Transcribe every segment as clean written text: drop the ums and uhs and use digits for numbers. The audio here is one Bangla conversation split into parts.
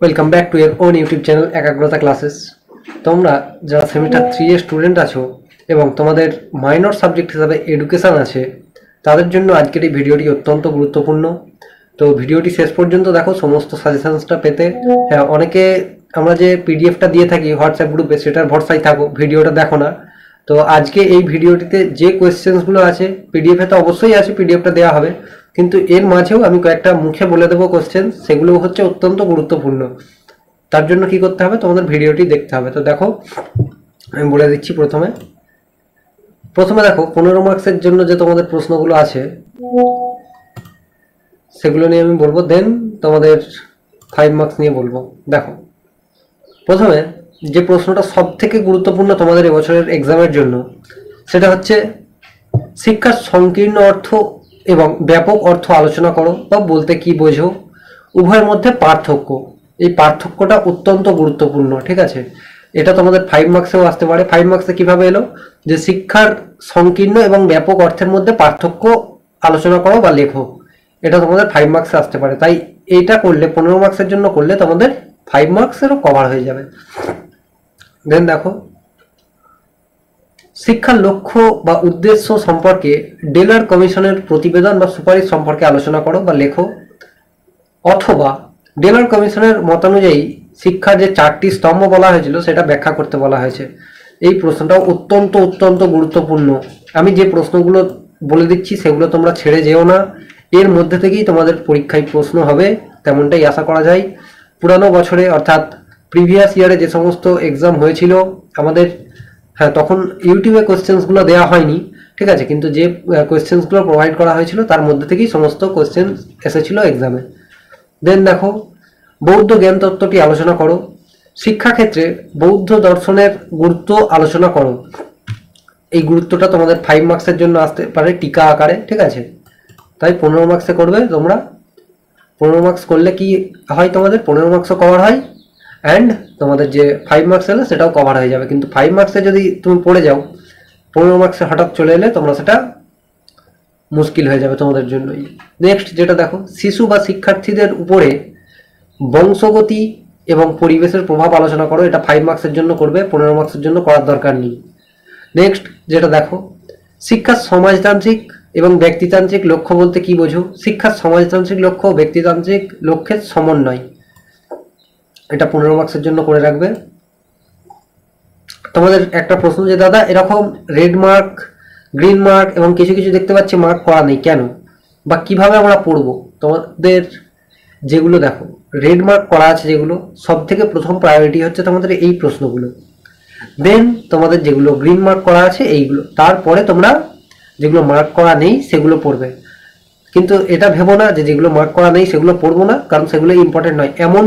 Welcome back to your own YouTube channel একাগ্রতা ক্লাসেস। তোমরা যারা সেমিস্টার 3 এর স্টুডেন্ট আছো এবং তোমাদের মাইনর সাবজেক্ট হিসাবে এডুকেশন আছে, তাদের জন্য আজকের এই ভিডিওটি অত্যন্ত গুরুত্বপূর্ণ। তো ভিডিওটি শেষ পর্যন্ত দেখো সমস্ত সাজেশনসটা পেতে। হ্যাঁ, অনেকে আমরা যে পিডিএফটা দিয়ে থাকি হোয়াটসঅ্যাপ গ্রুপে, সেটার ভরসায় থাকো, ভিডিওটা দেখো না। তো আজকে এই ভিডিওটিতে যে কোয়েশ্চেন্সগুলো আছে, পিডিএফে তো অবশ্যই আছে, পিডিএফটা দেওয়া হবে, কিন্তু এর মাঝেও আমি কয়েকটা মুখে বলে দেবো কোশ্চেন, সেগুলো হচ্ছে অত্যন্ত গুরুত্বপূর্ণ। তার জন্য কি করতে হবে, তোমাদের ভিডিওটি দেখতে হবে। তো দেখো, আমি বলে দিচ্ছি। প্রথমে দেখো 15 মার্কসের জন্য যে তোমাদের প্রশ্নগুলো আছে সেগুলো নিয়ে আমি বলবো, দেন তোমাদের 5 মার্কস নিয়ে বলবো। দেখো, প্রথমে যে প্রশ্নটা সব থেকে গুরুত্বপূর্ণ তোমাদের এবছরের এক্সামের জন্য, সেটা হচ্ছে শিক্ষার সংকীর্ণ অর্থ এবং ব্যাপক অর্থ আলোচনা করো, বা বলতে কি বোঝো, উভয়ের মধ্যে পার্থক্য। এই পার্থক্যটা অত্যন্ত গুরুত্বপূর্ণ, ঠিক আছে? এটা তোমাদের 5 মার্কসেও আসতে পারে। 5 মার্কসে কিভাবে এলো, যে শিক্ষার সংকীর্ণ এবং ব্যাপক অর্থের মধ্যে পার্থক্য আলোচনা করো বা লেখো। এটা তোমাদের 5 মার্কসে আসতে পারে। তাই এইটা করলে, 15 মার্কসের জন্য করলে তোমাদের 5 মার্কসেরও কভার হয়ে যাবে। দেন দেখো, শিক্ষার লক্ষ্য বা উদ্দেশ্য সম্পর্কে ডেলার কমিশনের প্রতিবেদন বা সুপারিশ সম্পর্কে আলোচনা করো বা লেখো। অথবা ডেলার কমিশনের মতানুযায়ী শিক্ষার যে 4টি স্তম্ভ বলা হয়েছিল সেটা ব্যাখ্যা করতে বলা হয়েছে। এই প্রশ্নটাও অত্যন্ত অত্যন্ত গুরুত্বপূর্ণ। আমি যে প্রশ্নগুলো বলে দিচ্ছি সেগুলো তোমরা ছেড়ে যেও না, এর মধ্যে থেকেই তোমাদের পরীক্ষায় প্রশ্ন হবে, তেমনটাই আশা করা যায়। পুরানো বছরে অর্থাৎ প্রিভিয়াস ইয়ারে যে সমস্ত এক্সাম হয়েছিল আমাদের, হ্যাঁ, তখন ইউটিউবে কোয়েশ্চেন্সগুলো দেওয়া হয়নি, ঠিক আছে, কিন্তু যে কোয়েশ্চেন্সগুলো প্রোভাইড করা হয়েছিল তার মধ্যে থেকেই সমস্ত কোয়েশ্চেন এসেছিল এক্সামে। দেন দেখো, বৌদ্ধ জ্ঞান তত্ত্বটি আলোচনা করো। শিক্ষাক্ষেত্রে বৌদ্ধ দর্শনের গুরুত্ব আলোচনা করো। এই গুরুত্বটা তোমাদের 5 মার্কসের জন্য আসতে পারে টিকা আকারে, ঠিক আছে? তাই 15 মার্কসে করবে তোমরা। 15 মার্কস করলে কি হয়, তোমাদের 15 মার্কসও কভার হয়, অ্যান্ড তোমাদের যে 5 মার্কস এলে সেটাও কভার হয়ে যাবে। কিন্তু 5 মার্কসে যদি তুমি পড়ে যাও, 15 মার্কসে হঠাৎ চলে এলে তোমরা সেটা মুশকিল হয়ে যাবে তোমাদের জন্যই। নেক্সট যেটা দেখো, শিশু বা শিক্ষার্থীদের উপরে বংশগতি এবং পরিবেশের প্রভাব আলোচনা করো। এটা 5 মার্কসের জন্য করবে, 15 মার্কসের জন্য করার দরকার নেই। নেক্সট যেটা দেখো, শিক্ষার সমাজতান্ত্রিক এবং ব্যক্তিতান্ত্রিক লক্ষ্য বলতে কি বোঝো। শিক্ষার সমাজতান্ত্রিক লক্ষ্য ও ব্যক্তিতান্ত্রিক লক্ষ্যের সমন্বয়। এটা 15 মার্কসের জন্য করে রাখবে। তোমাদের একটা প্রশ্ন, যে দাদা এরকম রেড মার্ক, গ্রিন মার্ক এবং কিছু কিছু দেখতে পাচ্ছি মার্ক করা নেই, কেন বা কিভাবে আমরা পড়বো? তোমাদের যেগুলো দেখো রেড মার্ক করা আছে, যেগুলো সব থেকে প্রথম প্রায়োরিটি হচ্ছে তোমাদের এই প্রশ্নগুলো। দেন তোমাদের যেগুলো গ্রিন মার্ক করা আছে এইগুলো, তারপরে তোমরা যেগুলো মার্ক করা নেই সেগুলো পড়বে। কিন্তু এটা ভেবো না যে যেগুলো মার্ক করা নেই সেগুলো পড়বো না, কারণ সেগুলো ইম্পর্টেন্ট নয়। এমন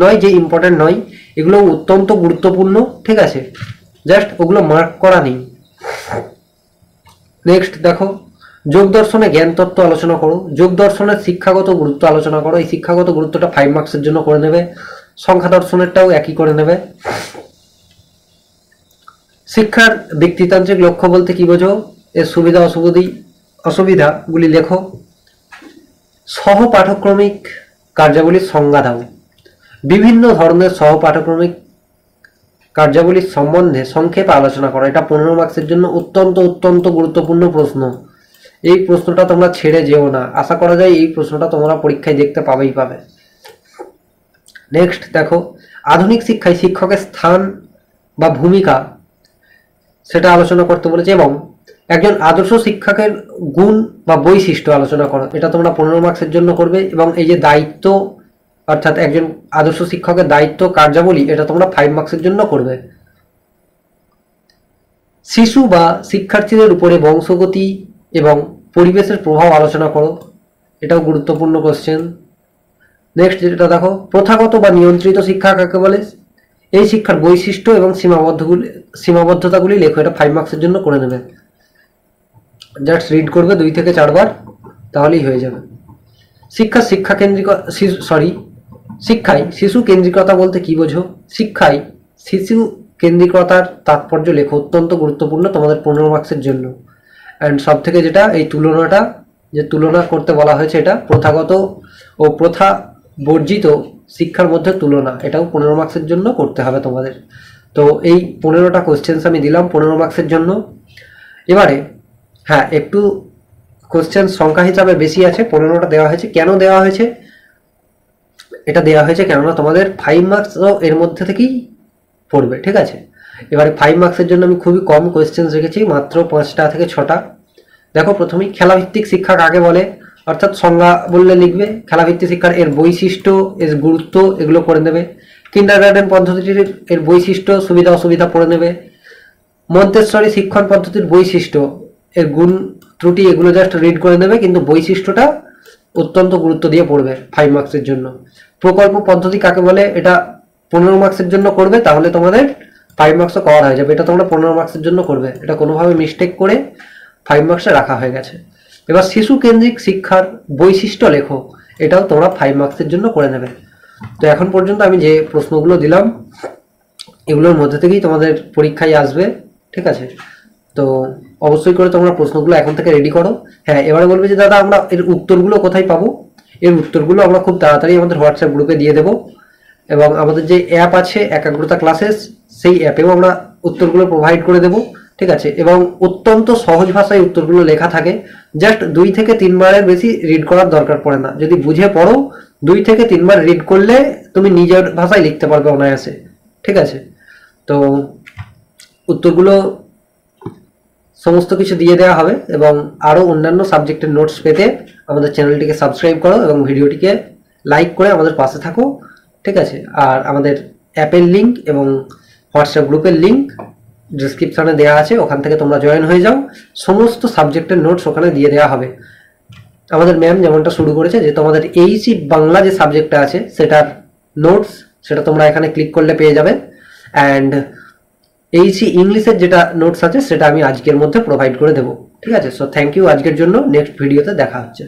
নয় যে ইম্পর্টেন্ট নয়, এগুলো অত্যন্ত গুরুত্বপূর্ণ, ঠিক আছে? জাস্ট ওগুলো মার্ক করা নেই। নেক্সট দেখো, যোগ দর্শনে জ্ঞান তত্ত্ব আলোচনা করো। যোগ দর্শনের শিক্ষাগত গুরুত্ব আলোচনা করো। এই শিক্ষাগত গুরুত্বটা 5 মার্কসের জন্য করে নেবে। সংখ্যা দর্শনেরটাও একই করে নেবে। শিক্ষার ব্যক্তিতান্ত্রিক লক্ষ্য বলতে কি বোঝো, এর সুবিধা অসুবিধাগুলি লেখো। সহ পাঠক্রমিক কার্যাবলীর সংজ্ঞা দাও। বিভিন্ন ধরনের সহ পাঠক্রমিক কার্যাবলীর সম্বন্ধে সংক্ষেপে আলোচনা করো। এটা 15 মার্কসের জন্য অত্যন্ত অত্যন্ত গুরুত্বপূর্ণ প্রশ্ন। এই প্রশ্নটা তোমরা ছেড়ে যেও না, আশা করা যায় এই প্রশ্নটা তোমরা পরীক্ষায় দেখতে পাবে। নেক্সট দেখো, আধুনিক শিক্ষায় শিক্ষকের স্থান বা ভূমিকা সেটা আলোচনা করতে বলেছে, এবং একজন আদর্শ শিক্ষকের গুণ বা বৈশিষ্ট্য আলোচনা করো। এটা তোমরা 15 মার্কসের জন্য করবে। এবং এই যে দায়িত্ব, অর্থাৎ একজন আদর্শ শিক্ষকের দায়িত্ব কার্যাবলী, এটা তোমরা 5 মার্কসের জন্য করবে। শিশু বা শিক্ষার্থীদের উপরে বংশগতি এবং পরিবেশের প্রভাব আলোচনা করো। এটাও গুরুত্বপূর্ণ কোশ্চেন। নেক্সট যেটা দেখো, প্রথাগত বা নিয়ন্ত্রিত শিক্ষা কাকে বলে। এই শিক্ষার বৈশিষ্ট্য এবং সীমাবদ্ধতাগুলি লেখো। এটা 5 মার্কসের জন্য করে নেবে। জাস্ট রিড করবে 2 থেকে 4 বার, তাহলেই হয়ে যাবে। শিক্ষায় শিশু কেন্দ্রিকতা বলতে কি বোঝো। শিক্ষায় শিশু কেন্দ্রিকতার তাৎপর্য লেখো। অত্যন্ত গুরুত্বপূর্ণ তোমাদের 15 মার্কসের জন্য। অ্যান্ড সব থেকে যেটা, এই তুলনা করতে বলা হয়েছে, এটা প্রথাগত ও প্রথা বর্জিত শিক্ষার মধ্যে তুলনা, এটাও 15 মার্কসের জন্য করতে হবে তোমাদের। তো এই 15টা কোশ্চেন্স আমি দিলাম 15 মার্কসের জন্য। এবারে হ্যাঁ, একটু কোশ্চেন সংখ্যা হিসাবে বেশি আছে, 15টা দেওয়া হয়েছে। কেন দেওয়া হয়েছে? এটা দেওয়া হয়েছে কেননা তোমাদের 5 মার্কসও এর মধ্যে থেকেই পড়বে, ঠিক আছে। এবারে 5 মার্কসের জন্য আমি খুবই কম কোয়েশ্চেন রেখেছি, মাত্র 5টা থেকে 6টা। দেখো, প্রথমেই খেলাভিত্তিক শিক্ষা কাকে বলে, অর্থাৎ সংজ্ঞা বললে লিখবে। খেলাভিত্তিক শিক্ষার এর বৈশিষ্ট্য, এর গুরুত্ব, এগুলো করে নেবে। কিন্ডারগার্টেন পদ্ধতির এর বৈশিষ্ট্য, সুবিধা অসুবিধা পড়ে নেবে। মন্তেশ্বরী শিক্ষণ পদ্ধতির বৈশিষ্ট্য, এর গুণ ত্রুটি, এগুলো জাস্ট রিড করে নেবে, কিন্তু বৈশিষ্ট্যটা অত্যন্ত গুরুত্ব দিয়ে পড়বে 5 মার্কসের জন্য। প্রকল্প পদ্ধতি কাকে বলে, এটা 15 মার্কসের জন্য করবে, তাহলে তোমাদের 5 মার্কসও কভার হয়ে যাবে। এটা তোমরা 15 মার্কসের জন্য করবে, এটা কোনোভাবে মিস্টেক করে 5 মার্কসে রাখা হয়ে গেছে। এবার শিশু কেন্দ্রিক শিক্ষার বৈশিষ্ট্য লেখো, এটাও তোমরা 5 মার্কসের জন্য করে নেবে। তো এখন পর্যন্ত আমি যে প্রশ্নগুলো দিলাম এগুলোর মধ্যে থেকেই তোমাদের পরীক্ষায় আসবে, ঠিক আছে। তো অবশ্যই করে তোমরা প্রশ্নগুলো এখন থেকে রেডি করো। হ্যাঁ, এবারে বলবে যে দাদা আমরা এর উত্তরগুলো কোথায় পাবো? এর উত্তরগুলো আমরা খুব তাড়াতাড়ি আমাদের হোয়াটসঅ্যাপ গ্রুপে দিয়ে দেবো, এবং আমাদের যে অ্যাপ আছে একাগ্রতা ক্লাসেস, সেই অ্যাপেও আমরা উত্তরগুলো প্রোভাইড করে দেবো, ঠিক আছে। এবং অত্যন্ত সহজ ভাষায় উত্তরগুলো লেখা থাকে, জাস্ট 2 থেকে 3 বারের বেশি রিড করার দরকার পড়ে না। যদি বুঝে পড়ো 2 থেকে 3 বার রিড করলে তুমি নিজের ভাষায় লিখতে পারবে অনায়াসে, ঠিক আছে। তো উত্তরগুলো সমস্ত কিছু দিয়ে দেওয়া হবে, এবং আরও অন্যান্য সাবজেক্টের নোটস পেতে আমাদের চ্যানেলটিকে সাবস্ক্রাইব করো এবং ভিডিওটিকে লাইক করে আমাদের পাশে থাকো, ঠিক আছে। আর আমাদের অ্যাপের লিঙ্ক এবং হোয়াটসঅ্যাপ গ্রুপের লিঙ্ক ডিসক্রিপশানে দেওয়া আছে, ওখান থেকে তোমরা জয়েন হয়ে যাও। সমস্ত সাবজেক্টের নোটস ওখানে দিয়ে দেওয়া হবে। আমাদের ম্যাম যেমনটা শুরু করেছে যে তোমাদের এইচি বাংলা যে সাবজেক্টটা আছে সেটার নোটস, সেটা তোমরা এখানে ক্লিক করলে পেয়ে যাবে। অ্যান্ড এইচি ইংলিশের যেটা নোটস আছে সেটা আমি আজকের মধ্যে প্রোভাইড করে দেবো, ঠিক আছে। সো থ্যাংক ইউ আজকের জন্য। নেক্সট ভিডিওতে দেখা হচ্ছে।